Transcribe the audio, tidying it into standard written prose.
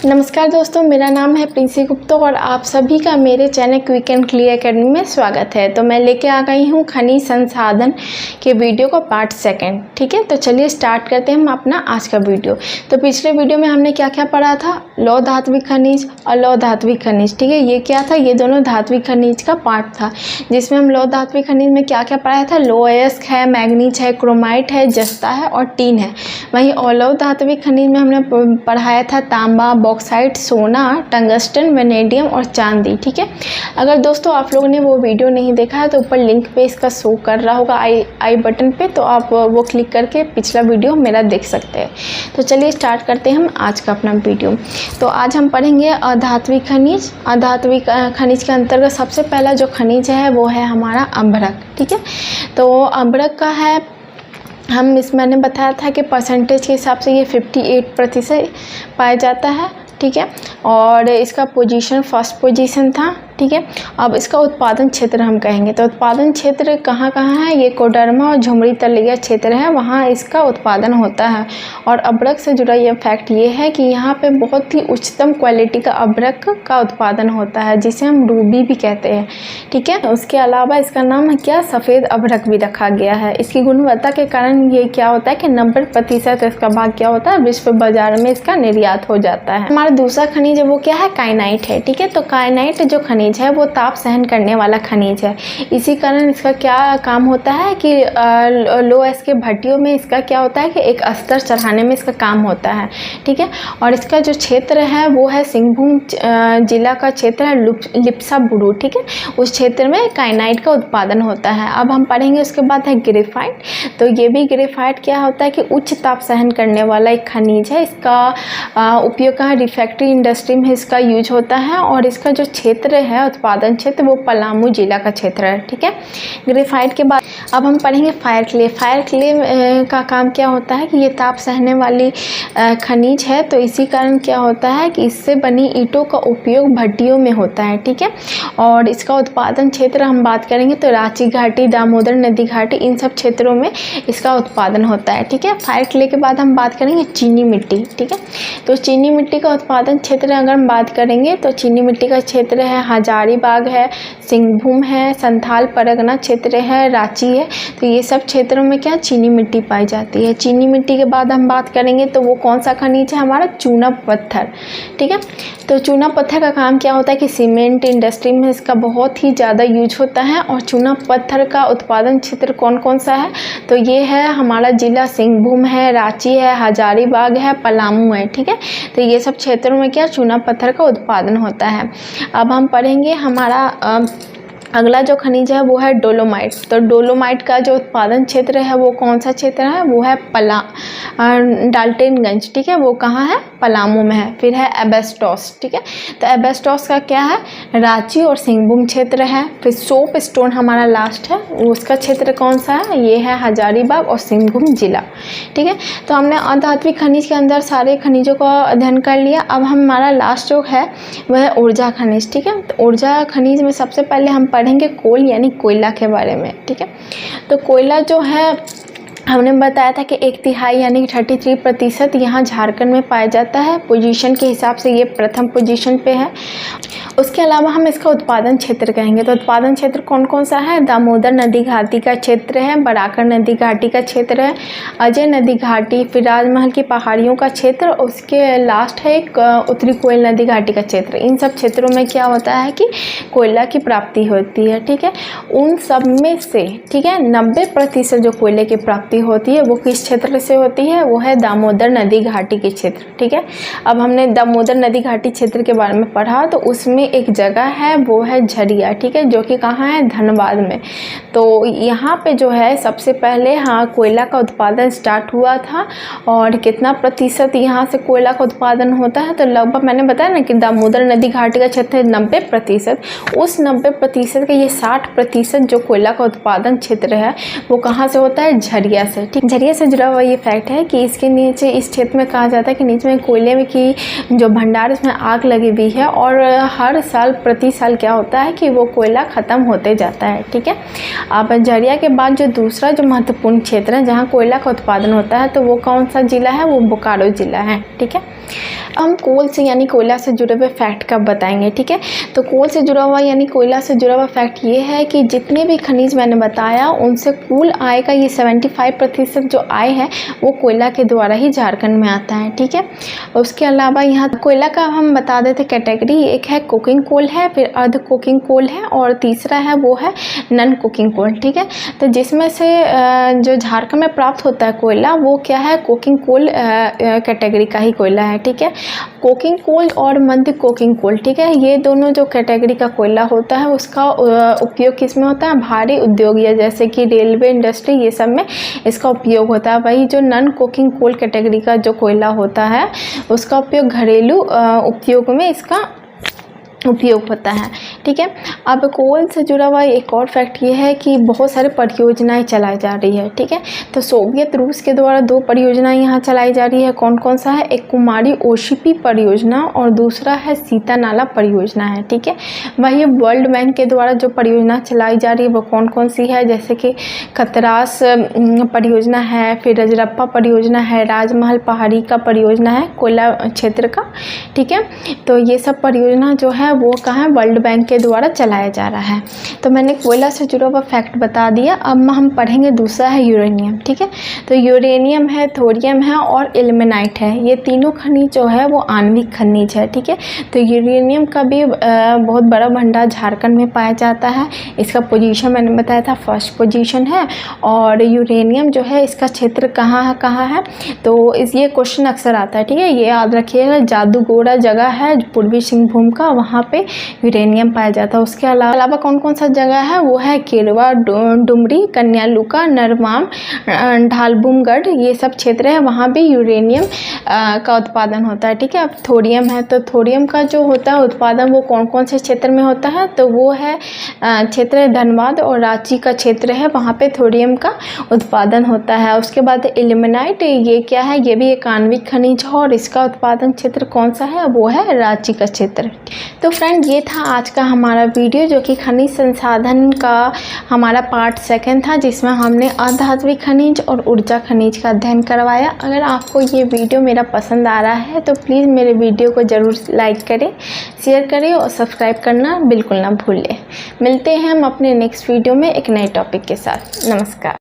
नमस्कार दोस्तों, मेरा नाम है प्रिंसी गुप्ता और आप सभी का मेरे channel quick and clear academy में स्वागत है। तो मैं लेके आ गई हूँ खनिज संसाधन के वीडियो का पार्ट सेकंड। ठीक है, तो चलिए स्टार्ट करते हैं हम अपना आज का वीडियो। तो पिछले वीडियो में हमने क्या क्या पढ़ा था, लौह धात्विक खनिज और लौह धात्विक खनिज। ठीक है, ये क्या था, ये दोनों धात्विक खनिज का पार्ट था, जिसमें हम लौह धात्विक खनिज में क्या क्या पढ़ाया था, लोएस्क है, मैग्नीज है, क्रोमाइट है, जस्ता है और टीन है। वहीं लौह धात्विक खनिज में हमने पढ़ाया था तांबा, बॉक्साइट, सोना, टंगस्टन, वेनेडियम और चांदी। ठीक है, अगर दोस्तों आप लोगों ने वो वीडियो नहीं देखा है तो ऊपर लिंक पे इसका शो कर रहा होगा आई बटन पे, तो आप वो क्लिक करके पिछला वीडियो मेरा देख सकते हैं। तो चलिए स्टार्ट करते हैं हम आज का अपना वीडियो। तो आज हम पढ़ेंगे अधात्विक खनिज। अधात्विक खनिज के अंतर्गत सबसे पहला जो खनिज है वो है हमारा अभ्रक। ठीक है, तो अभ्रक का है, हम मैंने बताया था कि परसेंटेज के हिसाब से ये 58% पाया जाता है। ठीक है, और इसका पोजीशन फर्स्ट पोजीशन था। ठीक है, अब इसका उत्पादन क्षेत्र हम कहेंगे तो उत्पादन क्षेत्र कहाँ कहाँ है, ये कोडरमा और झुमरी तलैया क्षेत्र है, वहाँ इसका उत्पादन होता है। और अभ्रक से जुड़ा ये फैक्ट ये है कि यहाँ पे बहुत ही उच्चतम क्वालिटी का अभ्रक का उत्पादन होता है, जिसे हम रूबी भी कहते हैं। ठीक है, उसके अलावा इसका नाम क्या, सफ़ेद अभ्रक भी रखा गया है। इसकी गुणवत्ता के कारण ये क्या होता है कि 90% इसका भाग क्या होता है, विश्व बाजार में इसका निर्यात हो जाता है। हमारा दूसरा खनिज है वो क्या है, काइनाइट है। ठीक है, तो काइनाइट जो खनिज है वो ताप सहन करने वाला खनिज है। इसी कारण इसका क्या काम होता है कि लोएस्क के भट्टियों में इसका क्या होता है कि एक स्तर चढ़ाने में इसका काम होता है। ठीक है, और इसका जो क्षेत्र है वो है सिंहभूम जिला का क्षेत्र है, लिप्सा बुरू। ठीक है, उस क्षेत्र में काइनाइट का उत्पादन होता है। अब हम पढ़ेंगे उसके बाद है ग्रेफाइट। तो ये भी ग्रेफाइट क्या होता है कि उच्च ताप सहन करने वाला एक खनिज है। इसका उपयोग कहाँ, रिफैक्ट्री इंडस्ट्री में इसका यूज होता है। और इसका जो क्षेत्र है उत्पादन क्षेत्र वो पलामू जिला का क्षेत्र है। ठीक है, ग्रेफाइट के बाद अब हम पढ़ेंगे फायर क्ले। फायर क्ले का काम क्या होता है कि ये ताप सहने वाली खनिज है, तो इसी कारण क्या होता है कि इससे बनी ईंटों का उपयोग भट्टियों में होता है। ठीक है, और इसका उत्पादन क्षेत्र हम बात करेंगे तो रांची घाटी, दामोदर नदी घाटी, इन सब क्षेत्रों में इसका उत्पादन होता है। ठीक है, फायर क्ले के बाद हम बात करेंगे चीनी मिट्टी। ठीक है, तो चीनी मिट्टी का उत्पादन क्षेत्र अगर हम बात करेंगे तो चीनी मिट्टी का क्षेत्र है हजारीबाग है, सिंहभूम है, संथाल परगना क्षेत्र है, रांची है। तो ये सब क्षेत्रों में क्या चीनी मिट्टी पाई जाती है। चीनी मिट्टी के बाद हम बात करेंगे तो वो कौन सा खनिज है, हमारा चूना पत्थर। ठीक है, तो चूना पत्थर का काम क्या होता है कि सीमेंट इंडस्ट्री में इसका बहुत ही ज़्यादा यूज होता है। और चूना पत्थर का उत्पादन क्षेत्र कौन कौन सा है, तो ये है हमारा जिला सिंहभूम है, रांची है, हजारीबाग है, पलामू है। ठीक है, तो ये सब क्षेत्रों में क्या चूना पत्थर का उत्पादन होता है। अब हम पढ़ेंगे हमारा अगला जो खनिज है वो है डोलोमाइट। तो डोलोमाइट का जो उत्पादन क्षेत्र है वो कौन सा क्षेत्र है, वो है डाल्टनगंज। ठीक है, वो कहाँ है, पलामू में है। फिर है एबेस्टोस। ठीक है, तो एबेस्टोस का क्या है, रांची और सिंहभूम क्षेत्र है। फिर सोप स्टोन हमारा लास्ट है, उसका क्षेत्र कौन सा है, ये है हजारीबाग और सिंहभूम जिला। ठीक है, तो हमने अधात्विक खनिज के अंदर सारे खनिजों का अध्ययन कर लिया। अब हमारा लास्ट जो है वह है ऊर्जा खनिज। ठीक है, तो ऊर्जा खनिज में सबसे पहले हम पढ़ेंगे कोल यानी कोयला के बारे में। ठीक है, तो कोयला जो है हमने बताया था कि 1/3 यानी 33% यहाँ झारखंड में पाया जाता है। पोजीशन के हिसाब से ये प्रथम पोजीशन पे है। उसके अलावा हम इसका उत्पादन क्षेत्र कहेंगे तो उत्पादन क्षेत्र कौन कौन सा है, दामोदर नदी घाटी का क्षेत्र है, बराकर नदी घाटी का क्षेत्र है, अजय नदी घाटी, फिर राजमहल की पहाड़ियों का क्षेत्र, उसके लास्ट है एक उत्तरी कोयल नदी घाटी का क्षेत्र। इन सब क्षेत्रों में क्या होता है कि कोयला की प्राप्ति होती है। ठीक है, उन सब में से ठीक है 90% जो कोयले की प्राप्ति होती है वो किस क्षेत्र से होती है, वो है दामोदर नदी घाटी के क्षेत्र। ठीक है, अब हमने दामोदर नदी घाटी क्षेत्र के बारे में पढ़ा तो उसमें एक जगह है वो है झरिया। ठीक है, जो कि कहाँ है, धनबाद में। तो यहाँ पे जो है सबसे पहले कोयला का उत्पादन स्टार्ट हुआ था। और कितना प्रतिशत यहाँ से कोयला का उत्पादन होता है, तो लगभग मैंने बताया ना कि दामोदर नदी घाटी का क्षेत्र है 90%। उस 90% का ये 60% जो कोयला का उत्पादन क्षेत्र है वो कहाँ से होता है, झरिया से। ठीक, झरिया से जुड़ा हुआ ये फैक्ट है कि इसके नीचे इस क्षेत्र में कहा जाता है कि नीचे में कोयले में की जो भंडार इसमें आग लगी हुई है और हर साल प्रति साल क्या होता है कि वो कोयला ख़त्म होते जाता है। ठीक है, अब झरिया के बाद जो दूसरा जो महत्वपूर्ण क्षेत्र है जहाँ कोयला का उत्पादन होता है तो वो कौन सा जिला है, वो बोकारो जिला है। ठीक है, हम कोल से यानी कोयला से जुड़े हुए फैक्ट कब बताएंगे। ठीक है, तो कोल से जुड़ा हुआ यानी कोयला से जुड़ा हुआ फैक्ट ये है कि जितने भी खनिज मैंने बताया उनसे कुल आय का ये 75% जो आय है वो कोयला के द्वारा ही झारखंड में आता है। ठीक है, उसके अलावा यहाँ कोयला का हम बता देते कैटेगरी, एक है कुकिंग कोल है, फिर अर्ध कुकिंग कोल है और तीसरा है वो है नॉन कुकिंग कोल। ठीक है, तो जिसमें से जो झारखंड में प्राप्त होता है कोयला वो क्या है, कुकिंग कोल कैटेगरी का ही कोयला है। ठीक है, कोकिंग कोल और मध्य कोकिंग कोल, ठीक है, ये दोनों जो कैटेगरी का कोयला होता है उसका उपयोग किस में होता है, भारी उद्योग या जैसे कि रेलवे इंडस्ट्री ये सब में इसका उपयोग होता है। वही जो नॉन कोकिंग कोल कैटेगरी का जो कोयला होता है उसका उपयोग घरेलू उपयोग में इसका उपयोग होता है। ठीक है, अब कोल से जुड़ा हुआ एक और फैक्ट ये है कि बहुत सारे परियोजनाएं चलाई जा रही है। ठीक है, तो सोवियत रूस के द्वारा 2 परियोजनाएं यहाँ चलाई जा रही है। कौन कौन सा है, एक कुमारी ओशिपी परियोजना और दूसरा है सीता नाला परियोजना है। ठीक है, वही वर्ल्ड बैंक के द्वारा जो परियोजना चलाई जा रही है वो कौन कौन सी है, जैसे कि खतरास परियोजना है, फिर रजरप्पा परियोजना है, राजमहल पहाड़ी का परियोजना है कोयला क्षेत्र का। ठीक है, तो ये सब परियोजना जो है वो कहाँ है, वर्ल्ड बैंक के द्वारा चलाया जा रहा है। तो मैंने कोयला से जुड़ा हुआ फैक्ट बता दिया। अब हम पढ़ेंगे दूसरा है यूरेनियम। ठीक है, तो यूरेनियम है, थोरियम है और इल्मेनाइट है, ये तीनों खनिज जो है वो आणविक खनिज है। ठीक है, तो यूरेनियम का भी बहुत बड़ा भंडार झारखंड में पाया जाता है। इसका पोजीशन मैंने बताया था फर्स्ट पोजीशन है। और यूरेनियम जो है इसका क्षेत्र कहाँ है, तो ये क्वेश्चन अक्सर आता है। ठीक है, ये याद रखिएगा, जादूगोड़ा जगह है पूर्वी सिंहभूम का, वहाँ पे यूरेनियम पाया जाता है। उसके अलावा कौन कौन सा जगह है, वो है केरवा, डुमरी, कन्यालुका, नरवाम, ढालबुमगढ़, ये सब क्षेत्र है, वहाँ भी यूरेनियम का उत्पादन होता है। ठीक है, अब थोरियम है, तो थोरियम का जो होता है उत्पादन वो कौन कौन से क्षेत्र में होता है, तो वो है क्षेत्र धनबाद और रांची का क्षेत्र है, वहाँ पे थोरियम का उत्पादन होता है। उसके बाद इल्मेनाइट, ये क्या है, ये भी एक आणविक खनिज है और इसका उत्पादन क्षेत्र कौन सा है, वो है रांची का क्षेत्र। तो फ्रेंड ये था आज का हमारा वीडियो जो कि खनिज संसाधन का हमारा पार्ट 2 था, जिसमें हमने अधात्विक खनिज और ऊर्जा खनिज का अध्ययन करवाया। अगर आपको ये वीडियो मेरा पसंद आ रहा है तो प्लीज़ मेरे वीडियो को ज़रूर लाइक करें, शेयर करें और सब्सक्राइब करना बिल्कुल ना भूलें। मिलते हैं हम अपने नेक्स्ट वीडियो में एक नए टॉपिक के साथ। नमस्कार।